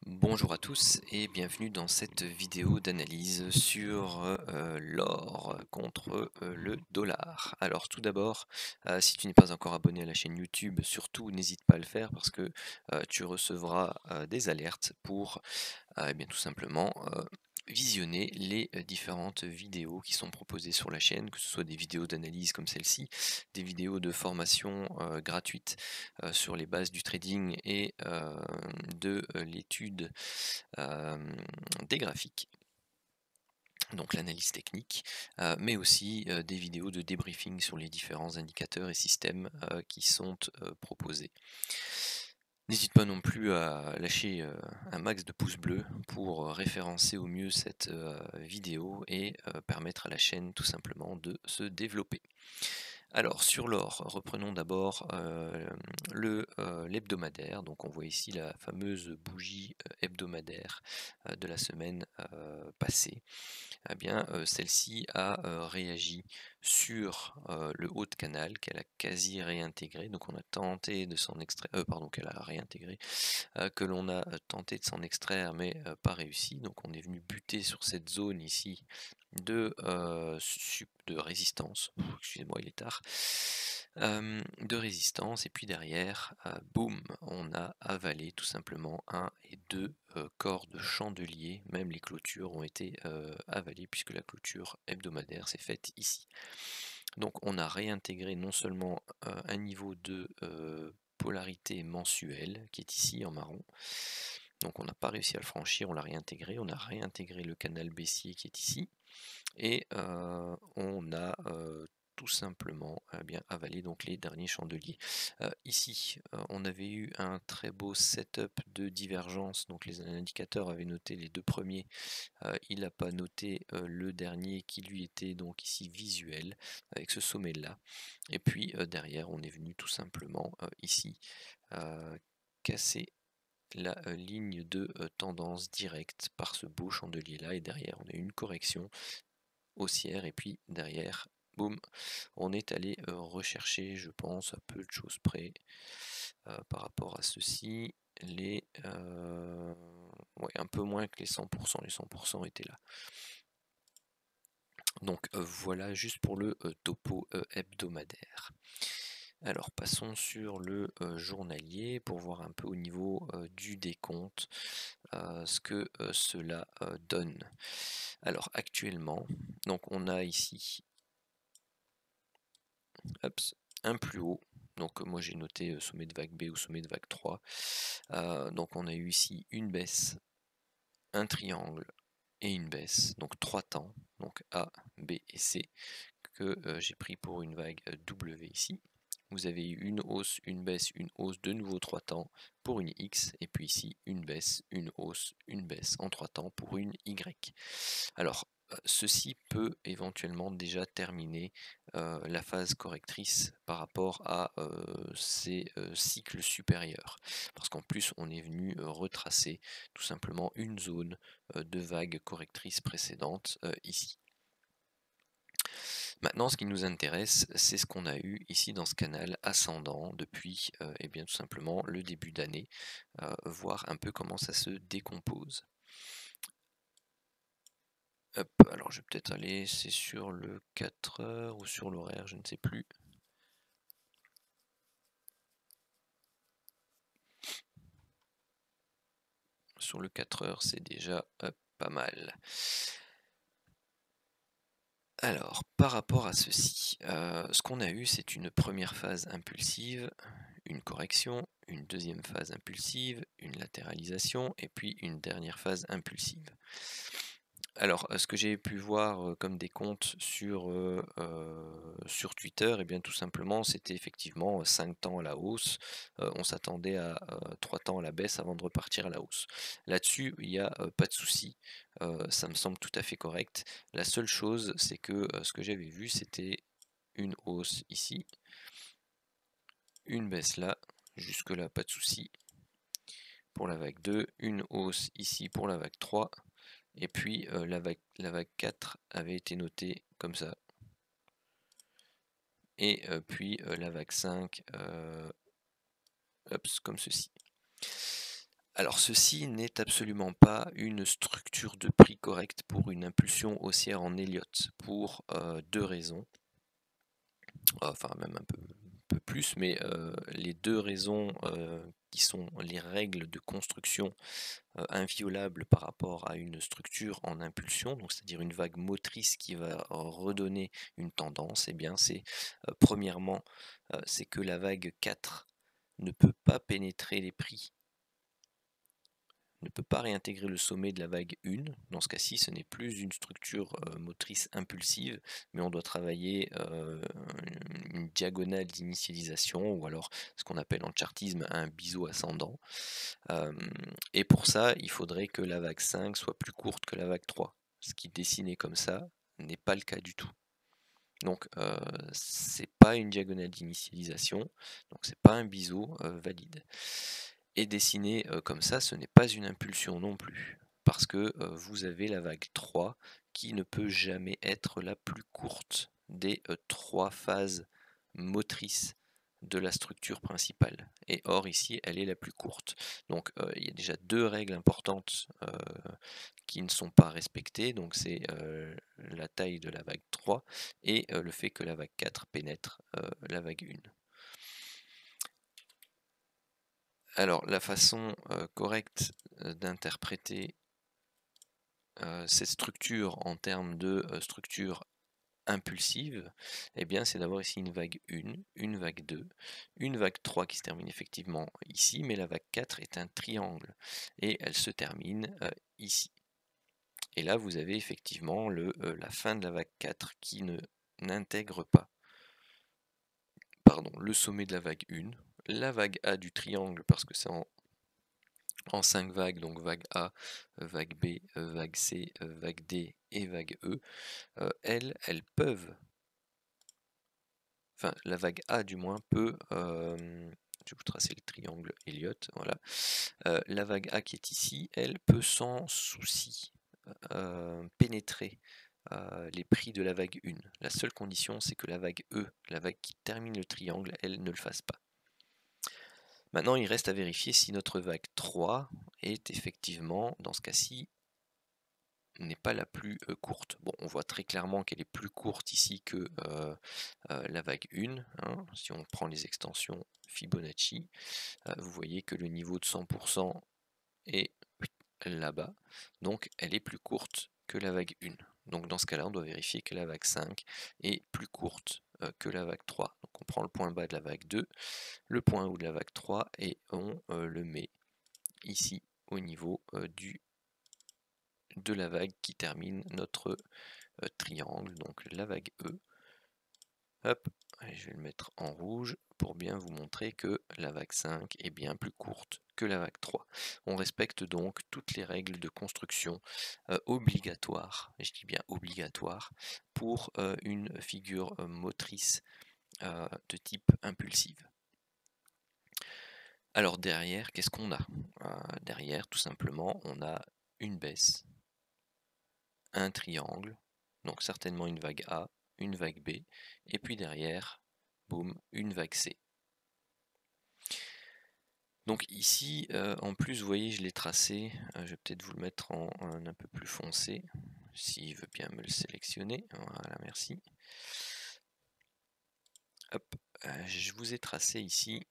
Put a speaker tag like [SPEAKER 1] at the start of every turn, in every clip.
[SPEAKER 1] Bonjour à tous et bienvenue dans cette vidéo d'analyse sur l'or contre le dollar. Alors tout d'abord, si tu n'es pas encore abonné à la chaîne YouTube, surtout n'hésite pas à le faire parce que tu recevras des alertes pour eh bien, tout simplement visionner les différentes vidéos qui sont proposées sur la chaîne, que ce soit des vidéos d'analyse comme celle-ci, des vidéos de formation gratuites sur les bases du trading et de l'étude des graphiques, donc l'analyse technique, mais aussi des vidéos de débriefing sur les différents indicateurs et systèmes qui sont proposés. N'hésite pas non plus à lâcher un max de pouces bleus pour référencer au mieux cette vidéo et permettre à la chaîne tout simplement de se développer. Alors sur l'or, reprenons d'abord l'hebdomadaire. Donc on voit ici la fameuse bougie hebdomadaire de la semaine passée. Eh bien, celle-ci a réagi sur le haut de canal qu'elle a quasi réintégré. Donc on a tenté de s'en extraire, pardon, qu'elle a réintégré, que l'on a tenté de s'en extraire, mais pas réussi. Donc on est venu buter sur cette zone ici de résistance. Excusez-moi, il est tard. De résistance, et puis derrière, boum, on a avalé tout simplement un et deux corps de chandelier. Même les clôtures ont été avalées puisque la clôture hebdomadaire s'est faite ici. Donc on a réintégré non seulement un niveau de polarité mensuelle qui est ici en marron, donc on n'a pas réussi à le franchir, on l'a réintégré, on a réintégré le canal baissier qui est ici, et on a tout simplement bien avalé donc les derniers chandeliers. Ici, on avait eu un très beau setup de divergence, donc les indicateurs avaient noté les deux premiers, il n'a pas noté le dernier qui lui était donc ici visuel avec ce sommet là, et puis derrière on est venu tout simplement ici casser la ligne de tendance directe par ce beau chandelier là, et derrière on a eu une correction haussière, et puis derrière, boum, on est allé rechercher, je pense, à peu de choses près, par rapport à ceci, les ouais, un peu moins que les 100%, les 100% étaient là. Donc voilà juste pour le topo hebdomadaire. Alors passons sur le journalier pour voir un peu au niveau du décompte ce que cela donne. Alors actuellement, donc on a ici un plus haut. Donc moi j'ai noté sommet de vague B ou sommet de vague 3. Donc on a eu ici une baisse, un triangle et une baisse, donc 3 temps, donc A, B et C, que j'ai pris pour une vague W ici. Vous avez eu une hausse, une baisse, de nouveau 3 temps pour une X, et puis ici une baisse, une hausse, une baisse en 3 temps pour une Y. Alors, ceci peut éventuellement déjà terminer la phase correctrice par rapport à ces cycles supérieurs. Parce qu'en plus, on est venu retracer tout simplement une zone de vague correctrice précédente ici. Maintenant, ce qui nous intéresse, c'est ce qu'on a eu ici dans ce canal ascendant depuis eh bien, tout simplement le début d'année, voir un peu comment ça se décompose. Hop, alors je vais peut-être aller, c'est sur le 4 heures ou sur l'horaire, je ne sais plus. Sur le 4 heures, c'est déjà pas mal. Alors, par rapport à ceci, ce qu'on a eu, c'est une première phase impulsive, une correction, une deuxième phase impulsive, une latéralisation, et puis une dernière phase impulsive. Alors, ce que j'ai pu voir comme des comptes sur Twitter, et bien tout simplement, c'était effectivement 5 temps à la hausse. On s'attendait à 3 temps à la baisse avant de repartir à la hausse. Là-dessus, il n'y a pas de souci. Ça me semble tout à fait correct. La seule chose, c'est que ce que j'avais vu, c'était une hausse ici, une baisse là, jusque-là, pas de souci. Pour la vague 2, une hausse ici pour la vague 3. Et puis la vague 4 avait été notée comme ça. Et puis la vague 5, comme ceci. Alors ceci n'est absolument pas une structure de prix correcte pour une impulsion haussière en Elliott, pour 2 raisons. Enfin même un peu plus, mais les 2 raisons qui sont les règles de construction inviolables par rapport à une structure en impulsion, donc c'est-à-dire une vague motrice qui va redonner une tendance, et bien c'est premièrement, c'est que la vague 4 ne peut pas pénétrer les prix, ne peut pas réintégrer le sommet de la vague 1. Dans ce cas-ci, ce n'est plus une structure motrice impulsive, mais on doit travailler une diagonale d'initialisation, ou alors ce qu'on appelle en chartisme un biseau ascendant. Et pour ça, il faudrait que la vague 5 soit plus courte que la vague 3. Ce qui dessiné comme ça n'est pas le cas du tout. Donc c'est pas une diagonale d'initialisation, donc c'est pas un biseau valide. Et dessiné comme ça, ce n'est pas une impulsion non plus, parce que vous avez la vague 3 qui ne peut jamais être la plus courte des 3 phases motrices de la structure principale. Et or ici, elle est la plus courte. Donc il y a déjà 2 règles importantes qui ne sont pas respectées. Donc c'est la taille de la vague 3 et le fait que la vague 4 pénètre la vague 1. Alors la façon correcte d'interpréter cette structure en termes de structure impulsive, eh bien c'est d'avoir ici une vague 1, une vague 2, une vague 3 qui se termine effectivement ici, mais la vague 4 est un triangle et elle se termine ici. Et là vous avez effectivement la fin de la vague 4 qui n'intègre pas le sommet de la vague 1, la vague A du triangle parce que c'est en 5 vagues, donc vague A, vague B, vague C, vague D et vague E, elles peuvent, enfin la vague A du moins peut, je vais vous tracer le triangle Elliott, voilà, la vague A qui est ici, elle peut sans souci pénétrer les prix de la vague 1. La seule condition, c'est que la vague E, la vague qui termine le triangle, elle ne le fasse pas. Maintenant, il reste à vérifier si notre vague 3 est effectivement, dans ce cas-ci, n'est pas la plus courte. Bon, on voit très clairement qu'elle est plus courte ici que la vague 1. Hein. Si on prend les extensions Fibonacci, vous voyez que le niveau de 100% est là-bas. Donc, elle est plus courte que la vague 1. Donc, dans ce cas-là, on doit vérifier que la vague 5 est plus courte que la vague 3. Donc, on prend le point bas de la vague 2, le point haut de la vague 3 et on le met ici au niveau de la vague qui termine notre triangle, donc la vague E. Hop, je vais le mettre en rouge pour bien vous montrer que la vague 5 est bien plus courte que la vague 3. On respecte donc toutes les règles de construction obligatoires, je dis bien obligatoires, pour une figure motrice de type impulsive. Alors derrière, qu'est-ce qu'on a? Derrière, tout simplement, on a une baisse, un triangle, donc certainement une vague A, une vague B, et puis derrière, boum, une vague C. Donc ici, en plus, vous voyez, je l'ai tracé, je vais peut-être vous le mettre en un peu plus foncé, s'il veut bien me le sélectionner, voilà, merci. Hop, je vous ai tracé ici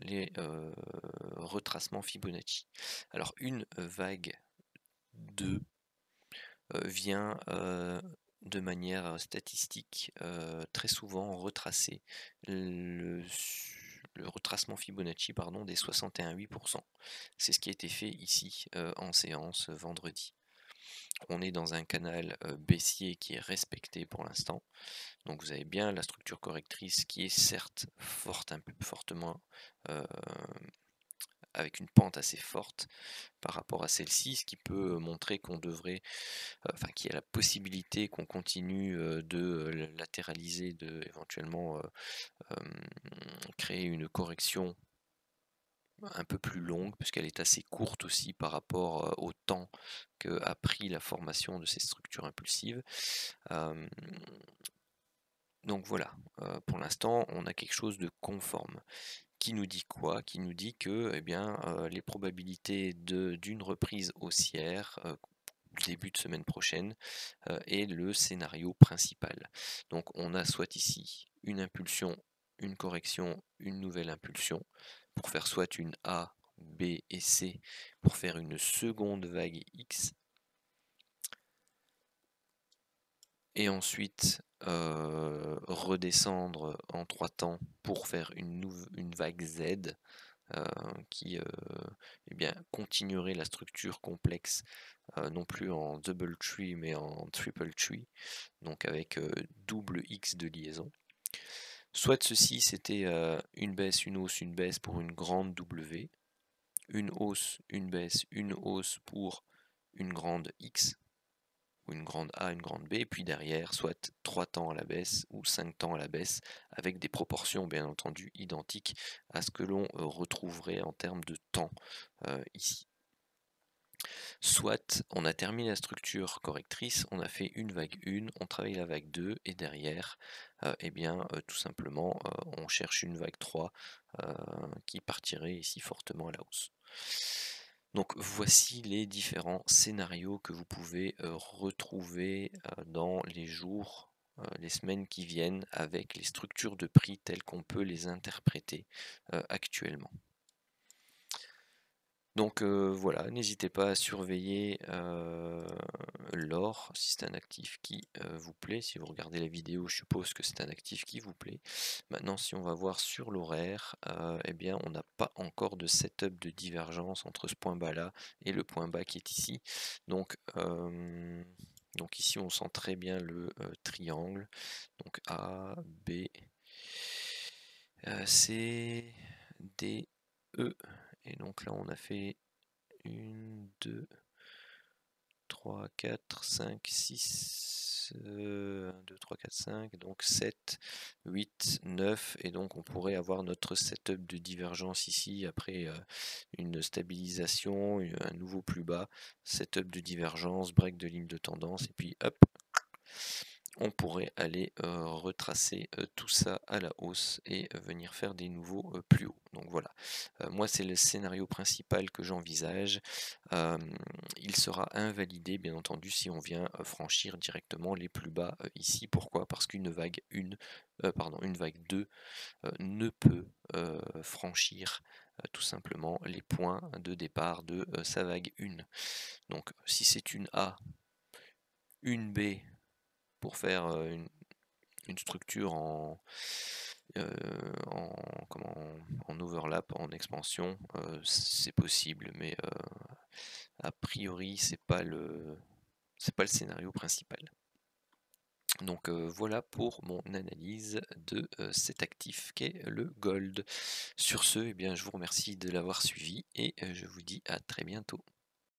[SPEAKER 1] les retracements Fibonacci. Alors une vague 2 vient de manière statistique très souvent retracer le retracement Fibonacci des 61,8%. C'est ce qui a été fait ici en séance vendredi. On est dans un canal baissier qui est respecté pour l'instant. Donc vous avez bien la structure correctrice qui est certes fortement avec une pente assez forte par rapport à celle-ci, ce qui peut montrer qu'on devrait, qu'il y a la possibilité qu'on continue de latéraliser, de éventuellement créer une correction un peu plus longue, puisqu'elle est assez courte aussi par rapport au temps qu'a pris la formation de ces structures impulsives. Donc voilà, pour l'instant, on a quelque chose de conforme. Qui nous dit quoi? Qui nous dit que, eh bien, les probabilités d'une reprise haussière, début de semaine prochaine, est le scénario principal. Donc on a soit ici une impulsion, une correction, une nouvelle impulsion, pour faire soit une A, B et C, pour faire une seconde vague X. Et ensuite redescendre en 3 temps pour faire une vague Z qui eh bien, continuerait la structure complexe, non plus en double tree mais en triple tree, donc avec double X de liaison. Soit ceci c'était une baisse, une hausse, une baisse pour une grande W, une hausse, une baisse, une hausse pour une grande X, ou une grande A, une grande B, et puis derrière, soit 3 temps à la baisse ou 5 temps à la baisse, avec des proportions bien entendu identiques à ce que l'on retrouverait en termes de temps ici. Soit on a terminé la structure correctrice, on a fait une vague 1, on travaille la vague 2, et derrière, eh bien, tout simplement, on cherche une vague 3 qui partirait ici fortement à la hausse. Donc voici les différents scénarios que vous pouvez retrouver dans les jours, les semaines qui viennent avec les structures de prix telles qu'on peut les interpréter actuellement. Donc voilà, n'hésitez pas à surveiller l'or si c'est un actif qui vous plaît. Si vous regardez la vidéo, je suppose que c'est un actif qui vous plaît. Maintenant, si on va voir sur l'horaire, eh bien, on n'a pas encore de setup de divergence entre ce point bas là et le point bas qui est ici. Donc ici, on sent très bien le triangle. Donc A, B, C, D, E. Et donc là, on a fait 1, 2, 3, 4, 5, 6, 1, 2, 3, 4, 5, donc 7, 8, 9, et donc on pourrait avoir notre setup de divergence ici, après une stabilisation, un nouveau plus bas, setup de divergence, break de ligne de tendance, et puis hop, on pourrait aller retracer tout ça à la hausse et venir faire des nouveaux plus hauts. Donc voilà, moi c'est le scénario principal que j'envisage. Il sera invalidé bien entendu si on vient franchir directement les plus bas ici. Pourquoi? Parce qu'une vague 1, une vague 2 ne peut franchir tout simplement les points de départ de sa vague 1. Donc si c'est une A, une B, pour faire une structure en overlap, en expansion, c'est possible, mais a priori c'est pas le scénario principal. Donc voilà pour mon analyse de cet actif qu'est le gold. Sur ce, eh bien, je vous remercie de l'avoir suivi et je vous dis à très bientôt.